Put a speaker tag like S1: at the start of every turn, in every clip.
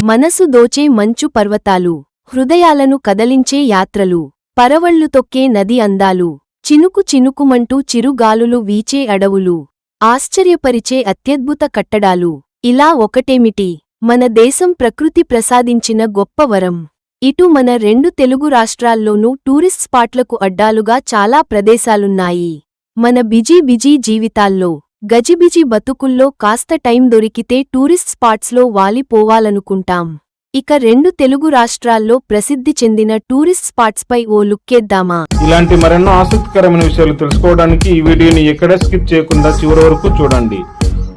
S1: మనసు దోచే మంచు పర్వతాలు, హృదయాలను కదలించే యాత్రలు, పరవళ్లు తొక్కే నది అందాలు, చినుకు చినుకుమంటూ చిరుగాలులు వీచే అడవులు, ఆశ్చర్యపరిచే అత్యద్భుత కట్టడాలు. ఇలా ఒకటేమిటి, మన దేశం ప్రకృతి ప్రసాదించిన గొప్ప వరం. ఇటు మన 2 తెలుగు రాష్ట్రాల్లోనూ టూరిస్ట్ స్పాట్లకు అడ్డాలుగా చాలా ప్రదేశాలున్నాయి. మన బిజీ జీవితాల్లో, గజిబిజి బతుకుల్లో కాస్త టైం దొరికితే టూరిస్ట్ స్పాట్స్లో వాలిపోవాలనుకుంటాం. ఇక 2 తెలుగు రాష్ట్రాల్లో ప్రసిద్ధి చెందిన టూరిస్ట్ స్పాట్స్పై ఓ లుక్కేద్దామా?
S2: ఇలాంటి మరెన్నో ఆసక్తికరమైన విషయాలు తెలుసుకోవడానికి ఈ వీడియోని ఎక్కడ స్కిప్ చేయకుండా చివరి వరకు చూడండి.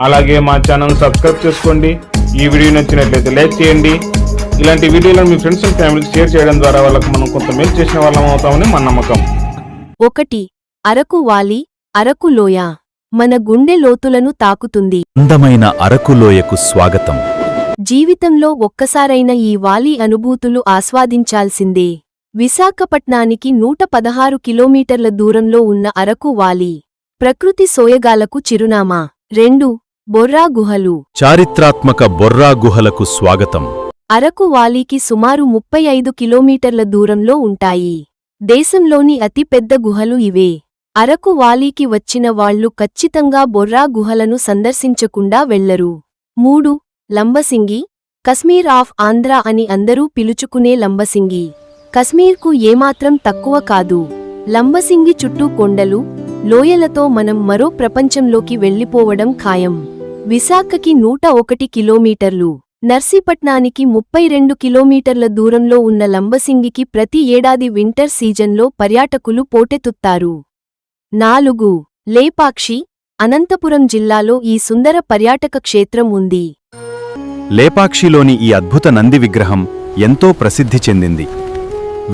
S2: అలాగే మా ఛానల్ సబ్స్క్రైబ్ చేసుకోండి. ఈ వీడియో నచ్చినట్లయితే లైక్ చేయండి. ఇలాంటి వీడియోలను మీ ఫ్రెండ్స్ అండ్ ఫ్యామిలీకి షేర్ చేయడం ద్వారా వాళ్ళకు మనం కొంత మేలు చేసిన వాళ్ళం అవుతామని మన నమ్మకం.
S1: 1. అరకు వాలి, అరకు లోయ. మన గుండె లోతులను తాకుతుంది.
S3: అందమైన అరకు లోయకు స్వాగతం.
S1: జీవితంలో ఒక్కసారైన ఈ వాలి అనుభూతులు ఆస్వాదించాల్సిందే. విశాఖపట్నానికి 116 కిలోమీటర్ల దూరంలో ఉన్న అరకు వాలి ప్రకృతి సోయగాలకు చిరునామా. 2. బొర్రా గుహలు.
S3: చారిత్రాత్మక బొర్రా గుహలకు స్వాగతం.
S1: అరకు వాలీకి సుమారు 35 కిలోమీటర్ల దూరంలో ఉంటాయి. దేశంలోని అతి పెద్ద గుహలు ఇవే. అరకు వాలీకి వచ్చిన వాళ్లు ఖచ్చితంగా బొర్రా గుహలను సందర్శించకుండా వెళ్లరు. 3. లంబసింగి, కశ్మీర్ ఆఫ్ ఆంధ్ర అని అందరూ పిలుచుకునే లంబసింగి, కశ్మీర్కు ఏమాత్రం తక్కువ కాదు. లంబసింగి చుట్టూ కొండలు, లోయలతో మనం మరో ప్రపంచంలోకి వెళ్లిపోవడం ఖాయం. విశాఖకి 101 కిలోమీటర్లు, నర్సీపట్నానికి 32 కిలోమీటర్ల దూరంలో ఉన్న లంబసింగికి ప్రతి ఏడాది వింటర్ సీజన్లో పర్యాటకులు పోటెత్తుతారు. 4. లేపాక్షి, అనంతపురం జిల్లాలో ఈ సుందర పర్యాటక క్షేత్రం ఉంది.
S3: లేపాక్షిలోని ఈ అద్భుత నంది విగ్రహం ఎంతో ప్రసిద్ధి చెందింది.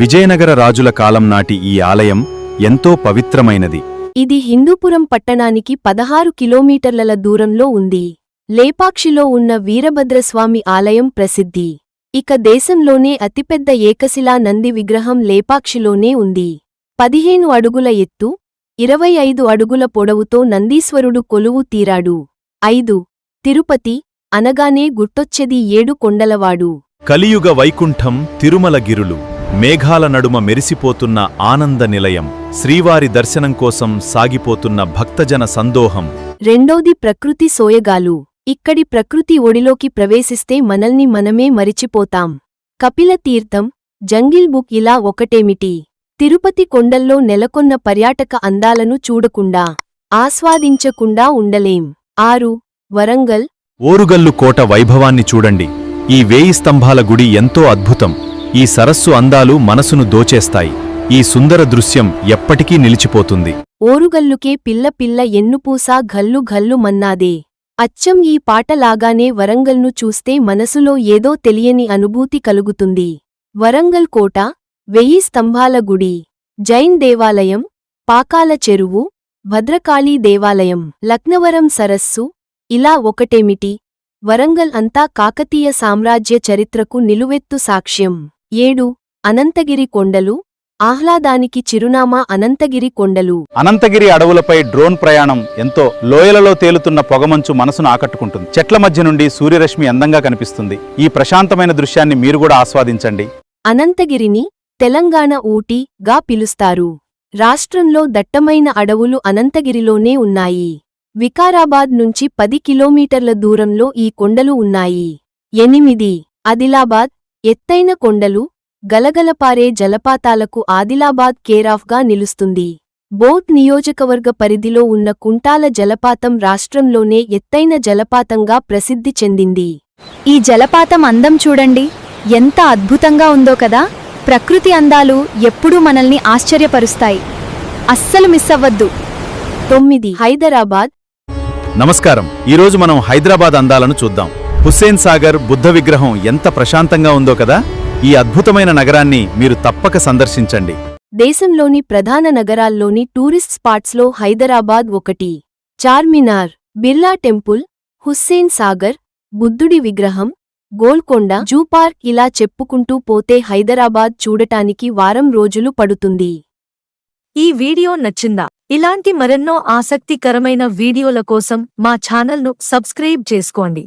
S3: విజయనగర రాజుల కాలం నాటి ఈ ఆలయం ఎంతో పవిత్రమైనది.
S1: ఇది హిందూపురం పట్టణానికి 16 కిలోమీటర్ల దూరంలో ఉంది. లేపాక్షిలో ఉన్న వీరభద్రస్వామి ఆలయం ప్రసిద్ధి. ఇక దేశంలోనే అతిపెద్ద ఏకశిలా నంది విగ్రహం లేపాక్షిలోనే ఉంది. 15 అడుగుల ఎత్తు, 25 అడుగుల పొడవుతో నందీశ్వరుడు కొలువు తీరాడు. 5. తిరుపతి అనగానే గుర్తొచ్చేది 7 కొండలవాడు.
S3: కలియుగ వైకుంఠం తిరుమలగిరులు, మేఘాల నడుమ మెరిసిపోతున్న ఆనంద నిలయం, శ్రీవారి దర్శనం కోసం సాగిపోతున్న భక్తజన సందోహం. 2.
S1: ప్రకృతి సోయగాలు. ఇక్కడి ప్రకృతి ఒడిలోకి ప్రవేశిస్తే మనల్ని మనమే మరిచిపోతాం. కపిల తీర్థం, జంగిల్ బుక్. ఇలా ఒకటేమిటి, తిరుపతి కొండల్లో నెలకొన్న పర్యాటక అందాలను చూడకుండా, ఆస్వాదించకుండా ఉండలేం. 6. వరంగల్.
S3: ఓరుగల్లు కోట వైభవాన్ని చూడండి. ఈ 1000 స్తంభాల గుడి ఎంతో అద్భుతం. ఈ సరస్సు అందాలు మనసును దోచేస్తాయి. ఈ సుందర దృశ్యం ఎప్పటికీ నిలిచిపోతుంది.
S1: ఓరుగల్లుకే పిల్ల పిల్ల ఎన్నుపూసా ఘల్లు ఘల్లు మన్నాదే. అచ్చం ఈ పాటలాగానే వరంగల్ను చూస్తే మనసులో ఏదో తెలియని అనుభూతి కలుగుతుంది. వరంగల్ కోట, 1000 స్తంభాల గుడి, జైన్ దేవాలయం, పాకాల చెరువు, భద్రకాళీ దేవాలయం, లక్నవరం సరస్సు. ఇలా ఒకటేమిటి, వరంగల్ అంతా కాకతీయ సామ్రాజ్య చరిత్రకు నిలువెత్తు సాక్ష్యం. 7. అనంతగిరి కొండలు. ఆహ్లాదానికి చిరునామా అనంతగిరి కొండలు.
S4: అనంతగిరి అడవులపై డ్రోన్ ప్రయాణం ఎంతో. లోయలలో తేలుతున్న పొగమంచు మనసును ఆకట్టుకుంటుంది. చెట్ల మధ్య నుండి సూర్యరశ్మి అందంగా కనిపిస్తుంది. ఈ ప్రశాంతమైన దృశ్యాన్ని మీరు కూడా ఆస్వాదించండి.
S1: అనంతగిరిని తెలంగాణ ఊటీ గా పిలుస్తారు. రాష్ట్రంలో దట్టమైన అడవులు అనంతగిరిలోనే ఉన్నాయి. వికారాబాద్ నుంచి 10 కిలోమీటర్ల దూరంలో ఈ కొండలు ఉన్నాయి. 8. ఆదిలాబాద్. ఎత్తైన కొండలు, గలగలపారే జలపాతాలకు ఆదిలాబాద్ కేరాఫ్గా నిలుస్తుంది. బోధ్ నియోజకవర్గ పరిధిలో ఉన్న కుంటాల జలపాతం రాష్ట్రంలోనే ఎత్తైన జలపాతంగా ప్రసిద్ధి చెందింది.
S5: ఈ జలపాతం అందం చూడండి, ఎంత అద్భుతంగా ఉందో కదా. ప్రకృతి అందాలు ఎప్పుడూ మనల్ని ఆశ్చర్యపరుస్తాయి. అస్సలు మిస్ అవ్వద్దు.
S1: 9. హైదరాబాద్.
S3: నమస్కారం. ఈరోజు మనం హైదరాబాద్ అందాలను చూద్దాం. హుస్సేన్ సాగర్ బుద్ధ విగ్రహం ఎంత ప్రశాంతంగా ఉందో కదా. ఈ అద్భుతమైన నగరాన్ని మీరు తప్పక సందర్శించండి.
S1: దేశంలోని ప్రధాన నగరాల్లోని టూరిస్ట్ స్పాట్స్లో హైదరాబాద్ ఒకటి. చార్మినార్, బిర్లా టెంపుల్, హుస్సేన్ సాగర్, బుద్ధుడి విగ్రహం, గోల్కొండ, జూ పార్క్. ఇలా చెప్పుకుంటూ పోతే హైదరాబాద్ చూడటానికి వారం రోజులు పడుతుంది.
S6: ఈ వీడియో నచ్చిందా? ఇలాంటి మరెన్నో ఆసక్తికరమైన వీడియోల కోసం మా ఛానల్ను సబ్స్క్రైబ్ చేసుకోండి.